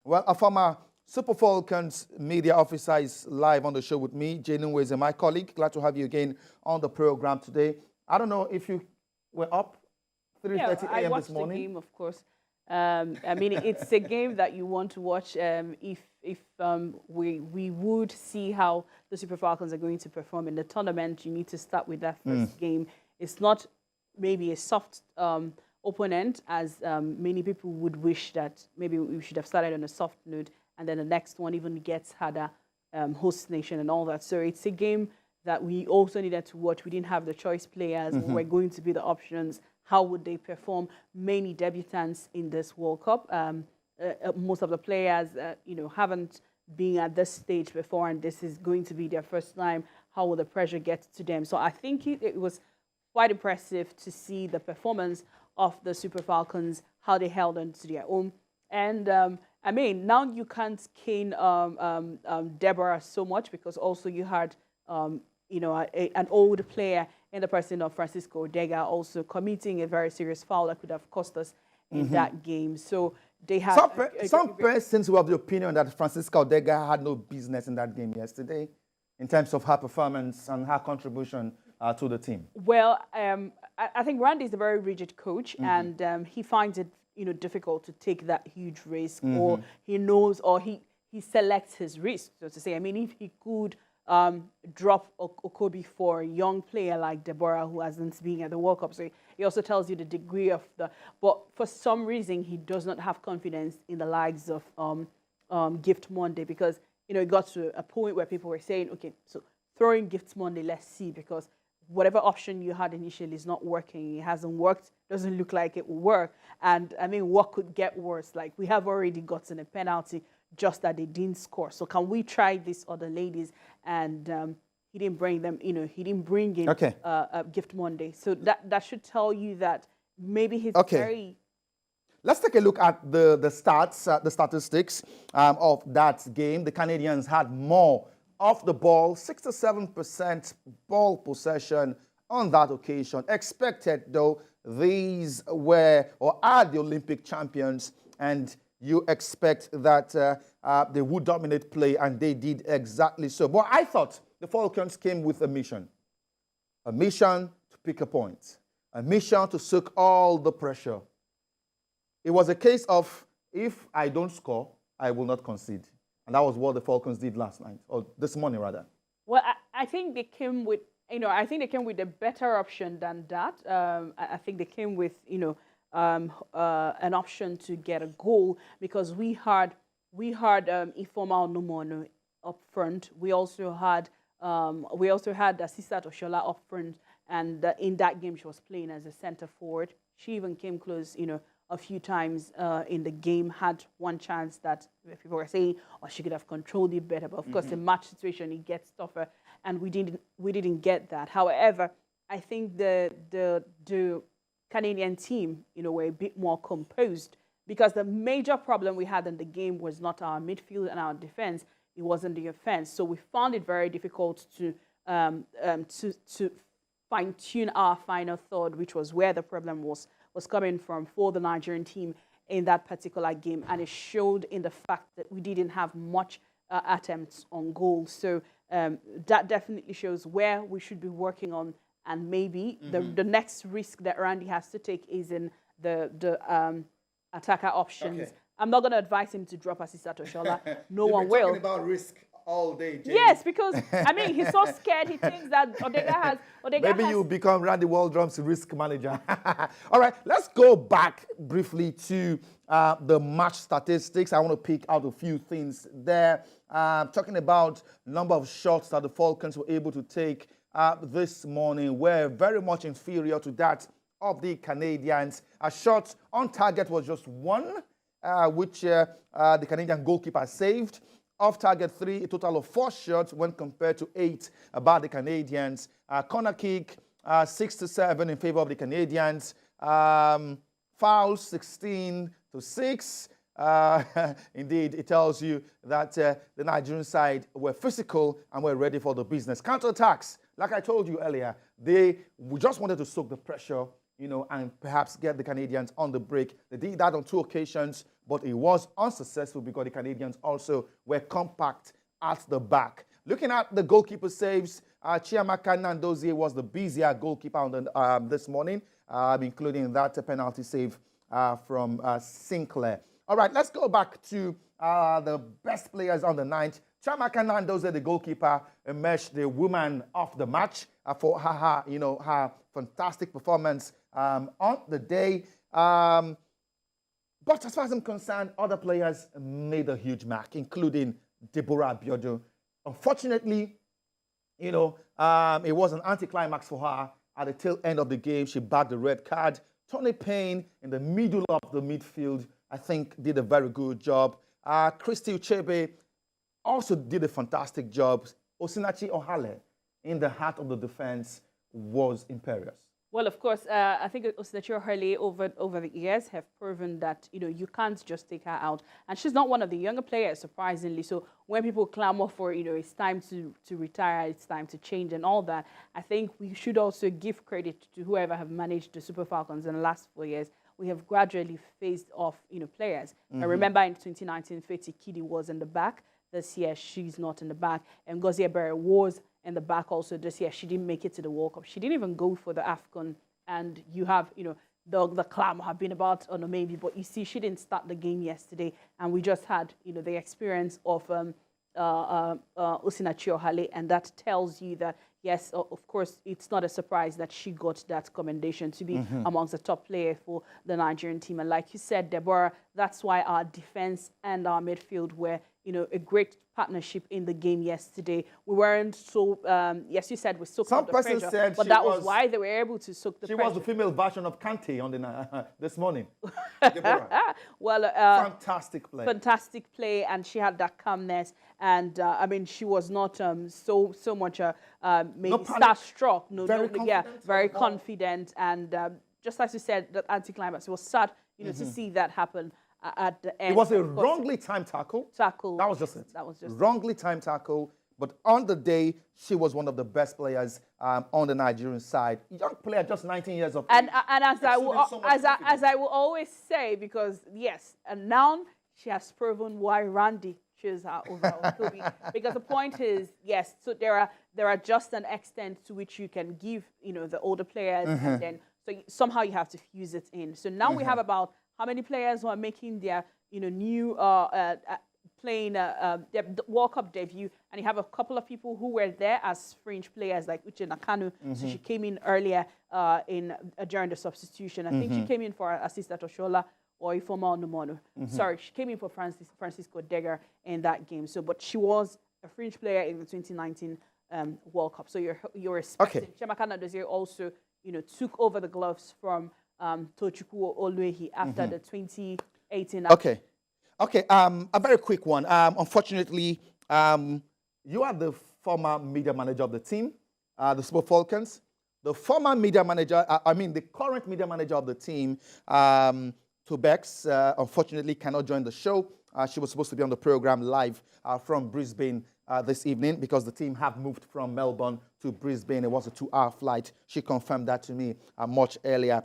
Well, a former Super Falcons media officer is live on the show with me, Jane Nweze, my colleague. Glad to have you again on the program today. I don't know if you were up 3:30 a.m. this morning. I watched the game, of course. I mean, it's a game that you want to watch. If we would see how the Super Falcons are going to perform in the tournament, you need to start with that first game. It's not maybe a soft opponent, as many people would wish that maybe we should have started on a soft note, and then the next one even gets harder, host nation and all that. So it's a game that we also needed to watch. We didn't have the choice players. What were going to be the options? How would they perform? Many debutants in this World Cup. Most of the players, haven't been at this stage before, and this is going to be their first time. How will the pressure get to them? So I think it was quite impressive to see the performance of the Super Falcons, how they held on to their own. And I mean, now you can't cane Deborah so much, because also you had an old player in the person of Francisco Odega also committing a very serious foul that could have cost us in that game. So they had some persons who have the opinion that Francisco Odega had no business in that game yesterday, in terms of her performance and her contribution to the team. Well, I think Randy is a very rigid coach, and he finds it difficult to take that huge risk, or he knows, or he selects his risk, so to say. I mean, if he could drop Okobi for a young player like Deborah, who hasn't been at the World Cup. So he also tells you the degree of but for some reason, he does not have confidence in the likes of Gift Monday, because, it got to a point where people were saying, okay, so throwing Gift Monday, let's see, because whatever option you had initially is not working. It hasn't worked, doesn't look like it will work. And I mean, what could get worse? Like, we have already gotten a penalty, just that they didn't score. So can we try these other ladies? And he didn't bring them, he didn't bring in Gift Monday. So that should tell you that maybe he's very... Let's take a look at the stats, the statistics of that game. The Canadians had more off the ball, 67% ball possession on that occasion. Expected, though, these were or are the Olympic champions, and you expect that they would dominate play, and they did exactly so. But I thought the Falcons came with a mission to pick a point, a mission to soak all the pressure. It was a case of, if I don't score, I will not concede. And that was what the Falcons did last night, or this morning, rather. Well, I think they came with, I think they came with a better option than that. I think they came with, an option to get a goal, because we had Ifeoma Onumono up front. We also had Asisat Oshola up front, and in that game she was playing as a center forward. She even came close, a few times in the game, had one chance that people were saying, she could have controlled it better. But of course, the match situation, it gets tougher, and we didn't get that. However, I think the Canadian team, were a bit more composed, because the major problem we had in the game was not our midfield and our defense; it wasn't the offense. So we found it very difficult to fine-tune our final third, which was where the problem was coming from for the Nigerian team in that particular game, and it showed in the fact that we didn't have much attempts on goal. So that definitely shows where we should be working on, and maybe the next risk that Randy has to take is in the attacker options. Okay. I'm not going to advise him to drop Asisat Oshola. No one will. Talking about risk all day, Jay. Yes, because I mean, he's so scared. He thinks that Odega Maybe you become Randy Waldrum's risk manager. All right, let's go back briefly to the match statistics. I want to pick out a few things there. Talking about number of shots that the Falcons were able to take this morning were very much inferior to that of the Canadians. A shot on target was just one, which the Canadian goalkeeper saved. Off target 3, a total of 4 shots when compared to 8 by the Canadians. Corner kick 6 to 7 in favor of the Canadians. Fouls 16 to 6. Indeed, it tells you that the Nigerian side were physical and were ready for the business. Counterattacks, like I told you earlier, we just wanted to soak the pressure, and perhaps get the Canadians on the break. They did that on 2 occasions, but it was unsuccessful because the Canadians also were compact at the back. Looking at the goalkeeper saves, Chiamaka Nnadozie was the busier goalkeeper on the, this morning, including that penalty save from Sinclair. All right, let's go back to the best players on the night. Chiamaka Nnadozie, the goalkeeper, emerged the woman of the match for her fantastic performance on the day. But as far as I'm concerned, other players made a huge mark, including Deborah Abiodun. Unfortunately, it was an anticlimax for her. At the tail end of the game, she bagged the red card. Tony Payne, in the middle of the midfield, I think did a very good job. Christy Uchebe also did a fantastic job. Osinachi Ohale, in the heart of the defense, was imperious. Well, of course, I think Osinachi Ohale over the years have proven that, you can't just take her out. And she's not one of the younger players, surprisingly. So when people clamor for, it's time to retire, it's time to change and all that, I think we should also give credit to whoever have managed the Super Falcons in the last 4 years. We have gradually phased off, players. I remember in 2019, Feti Kidi was in the back. This year, she's not in the back. And Ngozi Ebere was in the back also this year. She didn't make it to the World Cup. She didn't even go for the AFCON. And you have, the clamor have been about maybe, but you see, she didn't start the game yesterday. And we just had, the experience of Osinachi Ohale. And that tells you that, yes, of course, it's not a surprise that she got that commendation to be amongst the top player for the Nigerian team. And like you said, Deborah, that's why our defense and our midfield were, a great partnership in the game yesterday. We weren't so, yes, you said we soaked up the pressure, said but that was why they were able to soak the pressure. She was the female version of Kante on the this morning. Well, fantastic play. Fantastic play, and she had that calmness. And she was not so much maybe starstruck. Very confident. And just as you said, that anticlimax, it was sad, to see that happen at the end. It was a wrongly timed tackle. That was just it. That was just wrongly timed tackle. But on the day, she was one of the best players on the Nigerian side. Young player, just 19 years of age. And as I will always say, because yes, and now she has proven why Randy chose her over Toby. Because the point is, yes, so there are just an extent to which you can give, the older players, and then so somehow you have to fuse it in. So now we have about how many players who are making their, new playing their World Cup debut, and you have a couple of people who were there as fringe players, like Uche Nakanu. So she came in earlier during the substitution. I think she came in for assistant Oshola or Ifoma Onumono. Sorry, she came in for Francisco Degger in that game. So, but she was a fringe player in the 2019 World Cup. So you're respecting. Okay. Chiamaka Nnadozie also, took over the gloves from Tochukwu Oluehi after the 2018. Okay. A very quick one. Unfortunately, you are the former media manager of the team, the Super Falcons. The former media manager, the current media manager of the team, Tobex, unfortunately cannot join the show. She was supposed to be on the program live from Brisbane this evening because the team have moved from Melbourne to Brisbane. It was a 2-hour flight. She confirmed that to me much earlier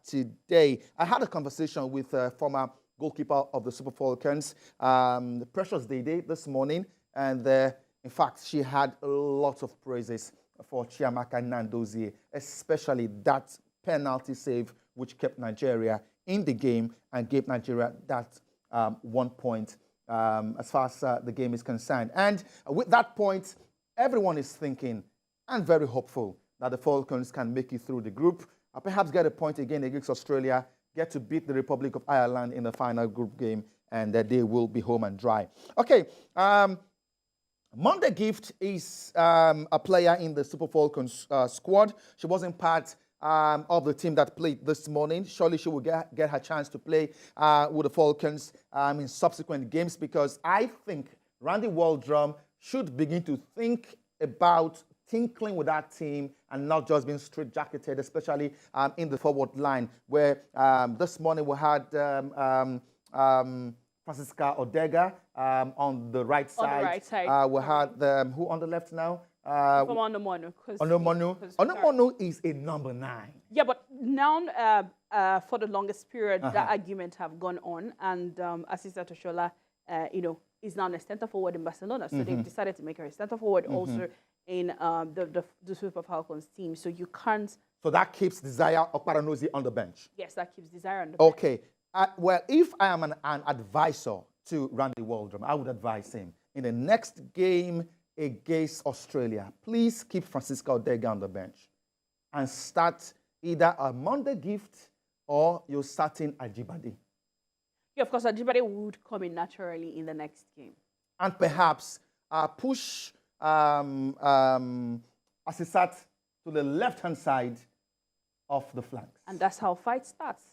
today. I had a conversation with former goalkeeper of the Super Falcons, Precious Dede, this morning. And in fact, she had lots of praises for Chiamaka Nnadozie, especially that penalty save which kept Nigeria in the game and gave Nigeria that 1 point as far as the game is concerned. And with that point, everyone is thinking and very hopeful that the Falcons can make it through the group, perhaps get a point again against Australia, get to beat the Republic of Ireland in the final group game, and that they will be home and dry. Okay, Monday Gift is a player in the Super Falcons squad. She wasn't part of the team that played this morning. Surely she will get her chance to play with the Falcons in subsequent games, because I think Randy Waldrum should begin to think about tinkling with that team and not just being straight-jacketed, especially in the forward line, where this morning we had Francisca Odega on the right side. On the right side. We had who on the left now? Onomonu. Onomonu is a number 9. Yeah, but now for the longest period, that argument have gone on, and Assistant Oshola, is now a center forward in Barcelona. So they've decided to make her a center forward also in the Super Falcons team. So you can't. So that keeps Desire Okparanozie on the bench. Yes, that keeps Desire on the bench. Okay. Well, if I am an advisor to Randy Waldrum, I would advise him in the next game against Australia, please keep Francisca Odega on the bench and start either a Monday Gift or you're starting Ajibade. Yeah, of course, Ajibade would come in naturally in the next game. And perhaps push Asisat to the left-hand side of the flanks. And that's how fight starts.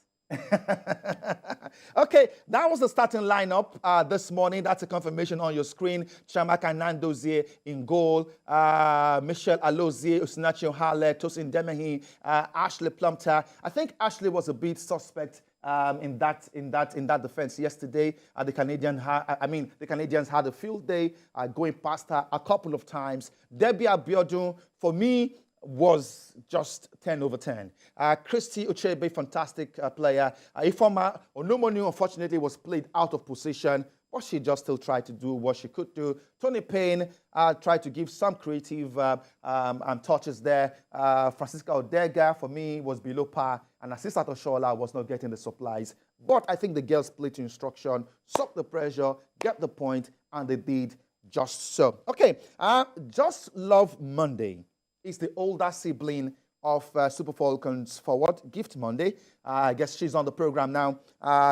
Okay, that was the starting lineup this morning. That's a confirmation on your screen. Chamaka Nandozie in goal, Michelle Alozie, Usinachi Ohale, Tosin Demehi, Ashley Plumpter. I think Ashley was a bit suspect in that defense yesterday. The Canadians had a field day going past her a couple of times. Debbie Abiodun, for me, was just 10 over 10. Christy Uchebe, fantastic player. Ifeoma Onumonu, unfortunately, was played out of position, but she just still tried to do what she could do. Tony Payne tried to give some creative touches there. Francisca Odega, for me, was below par, and Assistant Oshola was not getting the supplies. But I think the girls played to instruction, sucked the pressure, get the point, and they did just so. Okay, Just Love Monday is the older sibling of Super Falcons forward, Gift Monday. I guess she's on the program now.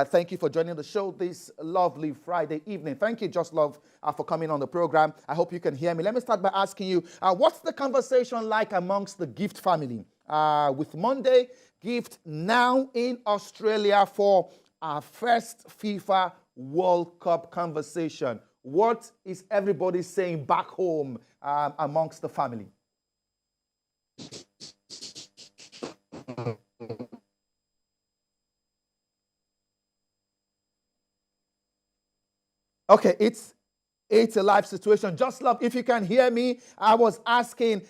Thank you for joining the show this lovely Friday evening. Thank you, Just Love, for coming on the program. I hope you can hear me. Let me start by asking you, what's the conversation like amongst the Gift family? With Monday Gift now in Australia for our first FIFA World Cup conversation. What is everybody saying back home amongst the family? Okay, it's a live situation. Just Love, if you can hear me, I was asking,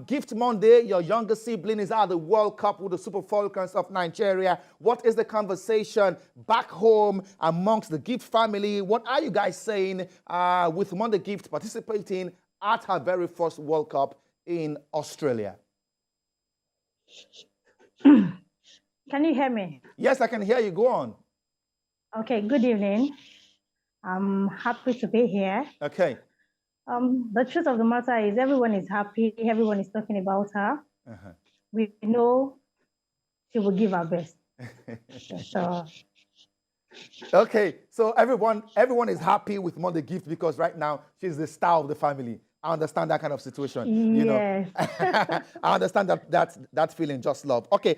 Gift Monday, your younger sibling is at the World Cup with the Super Falcons of Nigeria. What is the conversation back home amongst the Gift family? What are you guys saying with Monday Gift participating at her very first World Cup in Australia? Can you hear me? Yes, I can hear you. Go on. Okay, good evening. I'm happy to be here. Okay. The truth of the matter is everyone is happy. Everyone is talking about her. We know she will give her best. So. Okay, so everyone is happy with Monday Gift because right now she's the star of the family. I understand that kind of situation. Yes. I understand that feeling, Just Love. Okay,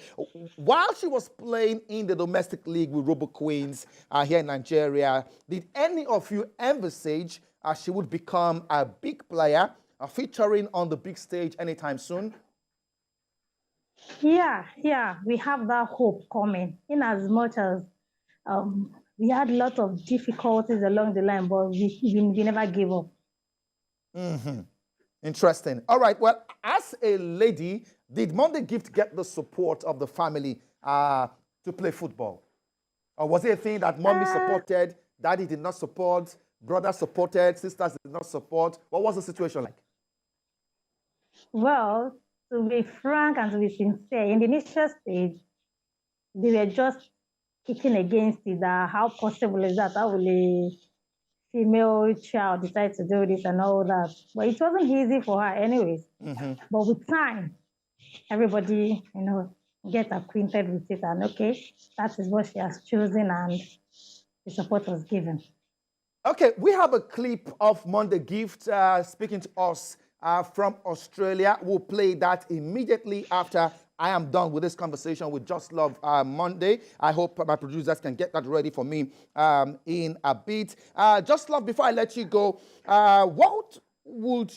while she was playing in the domestic league with Robo Queens here in Nigeria, did any of you envisage she would become a big player, featuring on the big stage anytime soon? Yeah, we have that hope coming. In as much as we had a lot of difficulties along the line, but we never gave up. Interesting. All right. Well, as a lady, did Monday Gift get the support of the family to play football? Or was it a thing that mommy supported, daddy did not support, brother supported, sisters did not support? What was the situation like? Well, to be frank and to be sincere, in the initial stage, they were just kicking against it. How possible is that? How will a female child decide to do this and all that? But it wasn't easy for her anyways. But with time, everybody, get acquainted with it, and okay, that is what she has chosen, and the support was given. Okay, we have a clip of Monday Gift speaking to us from Australia. We'll play that immediately after I am done with this conversation with Just Love Monday. I hope my producers can get that ready for me in a bit. Just Love, before I let you go, what would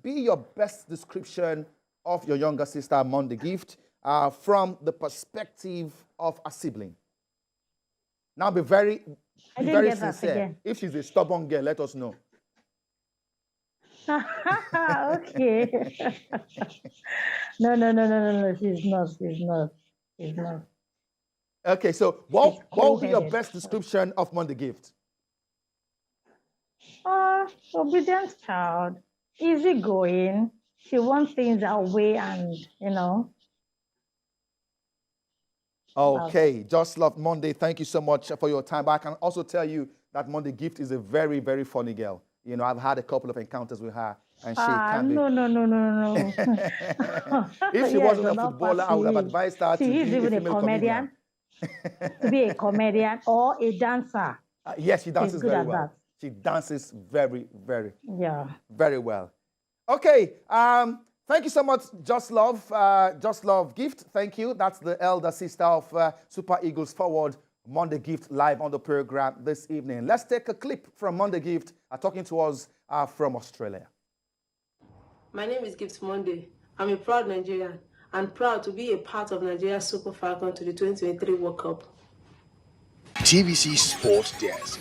be your best description of your younger sister, Monday Gift, from the perspective of a sibling? Now, be very sincere. If she's a stubborn girl, let us know. Okay. No. She's not. Okay, so what would be your best description of Monday Gift? Obedient child, easygoing. She wants things her way, and Okay, just love Monday. Thank you so much for your time. But I can also tell you that Monday Gift is a very, very funny girl. You know, I've had a couple of encounters with her, and she can be. No, no, no, no, no. If she Yes, wasn't but a not far. footballer, I would have advised her to She is be a even a female comedian. comedian, to be a comedian or a dancer. Yes, she She's dances good very at well. that. She dances very, very, Yeah. very well. Okay, thank you so much, Just Love Gift. Thank you. That's the elder sister of Super Eagles forward Monday Gift live on the program this evening. Let's take a clip from Monday Gift talking to us from Australia. My name is Gift Monday. I'm a proud Nigerian and proud to be a part of Nigeria's Super Falcons to the 2023 World Cup. TVC Sports Desk.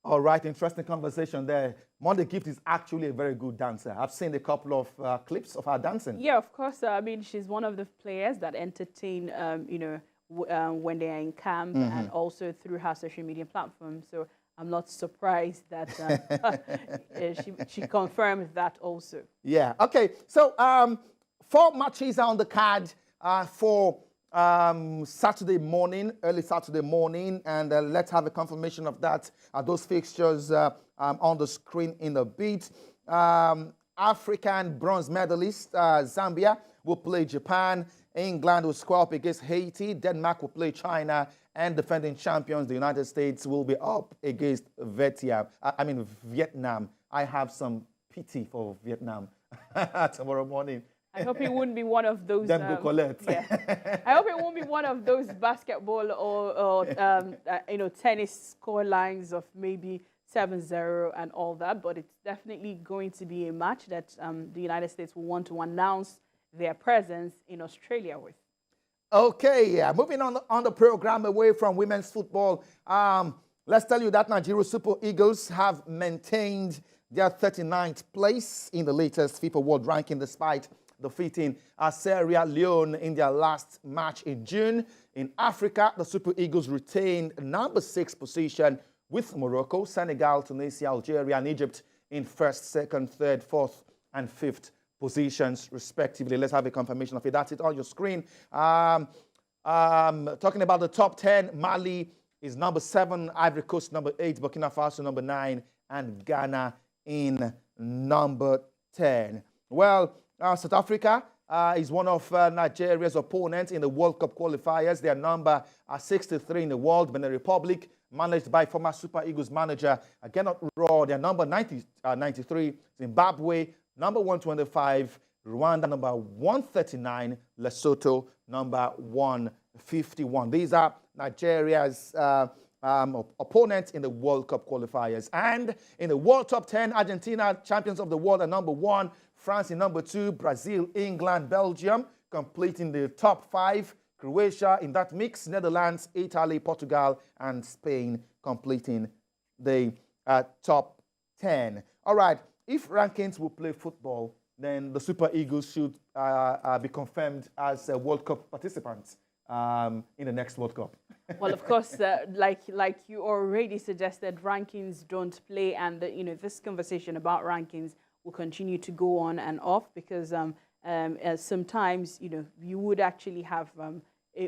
All right, interesting conversation there. Monday Gift is actually a very good dancer. I've seen a couple of clips of her dancing. Yeah, of course. I mean, she's one of the players that entertain, when they are in camp and also through her social media platform. So I'm not surprised that she confirmed that also. Yeah. Okay. So 4 matches are on the card for Saturday morning, early Saturday morning, and let's have a confirmation of that. Those fixtures on the screen in a bit. African bronze medalist Zambia will play Japan. England will square up against Haiti. Denmark will play China. And defending champions, the United States, will be up against Vietnam. I have some pity for Vietnam tomorrow morning. I hope it wouldn't be one of those. Them go collect. Yeah. I hope it won't be one of those basketball or tennis score lines of maybe 7-0 and all that. But it's definitely going to be a match that the United States will want to announce their presence in Australia with. Okay, yeah. Moving on the program away from women's football. Let's tell you that Nigeria Super Eagles have maintained their 39th place in the latest FIFA World Ranking despite defeating Sierra Leone in their last match in June. In Africa, the Super Eagles retained number 6 position with Morocco, Senegal, Tunisia, Algeria, and Egypt in 1st, 2nd, 3rd, 4th, and 5th positions, respectively. Let's have a confirmation of it. That's it on your screen. Talking about the top 10, Mali is number 7, Ivory Coast number 8, Burkina Faso number 9, and Ghana in number 10. Well, South Africa is one of Nigeria's opponents in the World Cup qualifiers. Their number 63 in the world. Benin Republic, managed by former Super Eagles manager Gernot Rohr, their number 93. Zimbabwe, number 125. Rwanda, number 139. Lesotho, number 151. These are Nigeria's opponents in the World Cup qualifiers. And in the World Top 10, Argentina, champions of the world, are number 1. France in number 2, Brazil, England, Belgium, completing the top 5. Croatia in that mix, Netherlands, Italy, Portugal, and Spain completing the top 10. All right, if rankings will play football, then the Super Eagles should be confirmed as World Cup participants in the next World Cup. Well, of course, like you already suggested, rankings don't play, and this conversation about rankings will continue to go on and off because sometimes you would actually have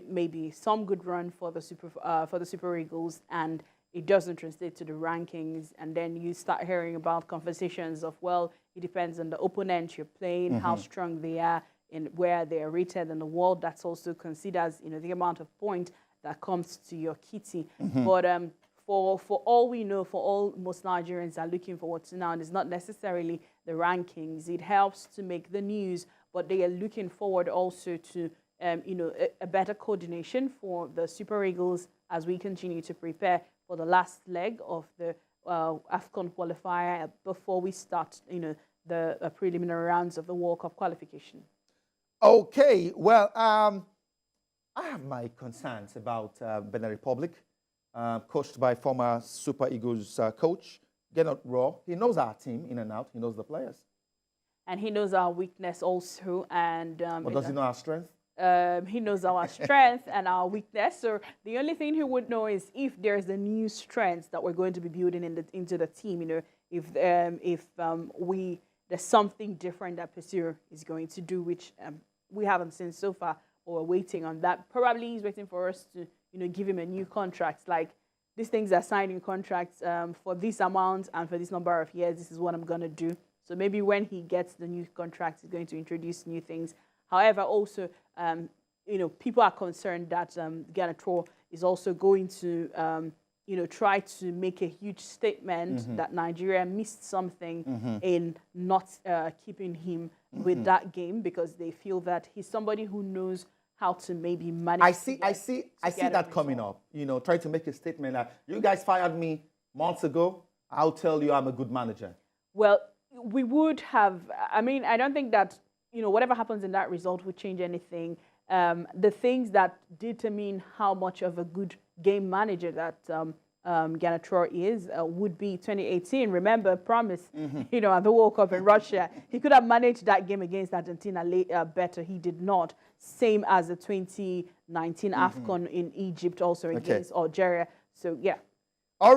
maybe some good run for the Super Eagles, and it doesn't translate to the rankings, and then you start hearing about conversations of, well, it depends on the opponent you're playing, how strong they are, and where they are rated in the world. That's also considers the amount of point that comes to your kitty. But for all we know, for all most Nigerians are looking forward to now, and it's not necessarily the rankings. It helps to make the news, but they are looking forward also to a better coordination for the Super Eagles as we continue to prepare for the last leg of the AFCON qualifier before we start the preliminary rounds of the World Cup qualification. Okay, well, I have my concerns about Benin Republic, coached by former Super Eagles coach Gernot Rohr. He knows our team in and out. He knows the players. and he knows our weakness also. And But does he know our strength? he knows our strength and our weakness. So the only thing he would know is if there's a new strength that we're going to be building into the team. You know, if there's something different that Pesir is going to do, which we haven't seen so far, but we're waiting on that. Probably he's waiting for us to, you know, give him a new contract. Like, these things are signing contracts for this amount and for this number of years. This is what I'm going to do. So maybe when he gets the new contract, he's going to introduce new things. However, also, you know, people are concerned that Ganator is also going to, you know, try to make a huge statement that Nigeria missed something in not keeping him with that game, because they feel that he's somebody who knows how to maybe manage. I see that coming up. You know, trying to make a statement that you guys fired me months ago. I'll tell you I'm a good manager. Well, we would have. I mean, I don't think that, you know, whatever happens in that result would change anything. The things that determine how much of a good game manager that Ganator is would be 2018. Remember, promise, you know, at the World Cup in Russia, he could have managed that game against Argentina better. He did not. Same as the 2019 AFCON in Egypt, also against Algeria. So, yeah. All right.